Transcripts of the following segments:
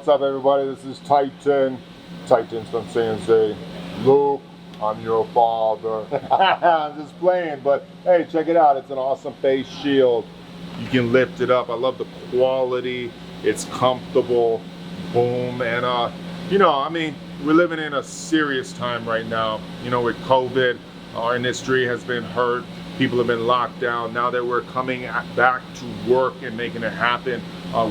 What's up, everybody? This is Titans from CNC. Luke, I'm your father. I'm just playing, but hey, check it out. It's an awesome face shield. You can lift it up. I love the quality. It's comfortable. Boom. And you know, I mean, we're living in a serious time right now. You know, with COVID, our industry has been hurt. People have been locked down. Now that we're coming back to work and making it happen,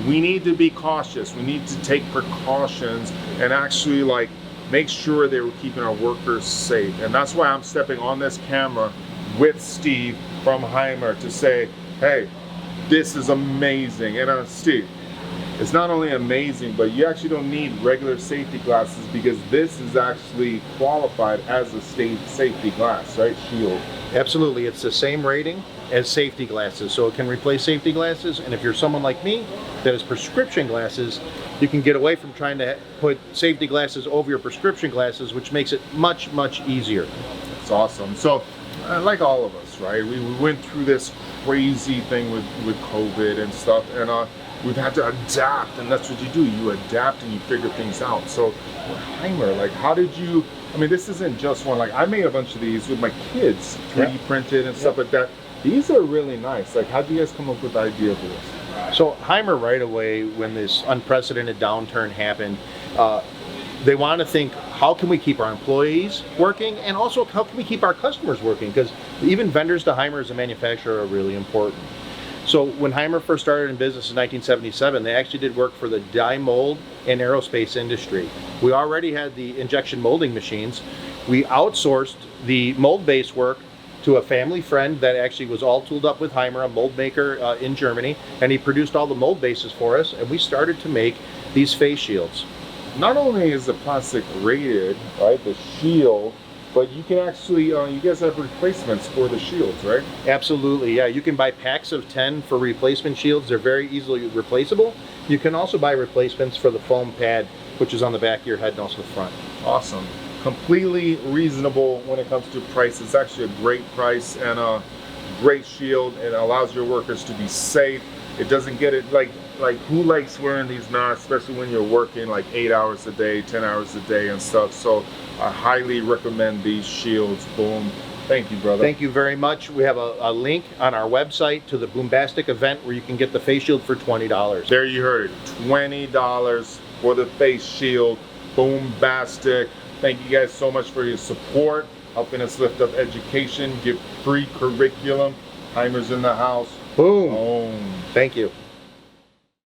we need to be cautious. We need to take precautions and actually like make sure that we're keeping our workers safe. And that's why I'm stepping on this camera with Steve from HAIMER to say, hey, this is amazing. And Steve, it's not only amazing, but you actually don't need regular safety glasses because this is actually qualified as a safety glass, right? Shield. Absolutely, it's the same rating as safety glasses, so it can replace safety glasses. And if you're someone like me that has prescription glasses, you can get away from trying to put safety glasses over your prescription glasses, which makes it much, much easier. It's awesome. So, like all of us, right? We went through this crazy thing with COVID and stuff, and we've had to adapt, and that's what you do. You adapt and you figure things out. So, HAIMER, like, how did you? I mean, this isn't just one. Like, I made a bunch of these with my kids, 3D printed and stuff like that. These are really nice. Like, how did you guys come up with the idea for this? So HAIMER, right away, when this unprecedented downturn happened, they want to think, how can we keep our employees working, and also how can we keep our customers working? Because even vendors to HAIMER as a manufacturer are really important. So when HAIMER first started in business in 1977, they actually did work for the die mold and aerospace industry. We already had the injection molding machines. We outsourced the mold-based work to a family friend that actually was all tooled up with HAIMER, a mold maker in Germany, and he produced all the mold bases for us, and we started to make these face shields. Not only is the plastic rated, right, the shield, but you can actually, you guys have replacements for the shields, right? Absolutely, yeah. You can buy packs of 10 for replacement shields. They're very easily replaceable. You can also buy replacements for the foam pad, which is on the back of your head and also the front. Awesome. Completely reasonable when it comes to price. It's actually a great price and a great shield. It allows your workers to be safe. It doesn't get it like who likes wearing these masks, especially when you're working like 8 hours a day, 10 hours a day and stuff. So I highly recommend these shields. Boom. Thank you, brother. Thank you very much. We have a link on our website to the Boombastic event where you can get the face shield for $20. There you heard it. $20 for the face shield. Boombastic. Thank you guys so much for your support, helping us lift up education, give free curriculum. HAIMER's in the house. Boom. Boom. Thank you.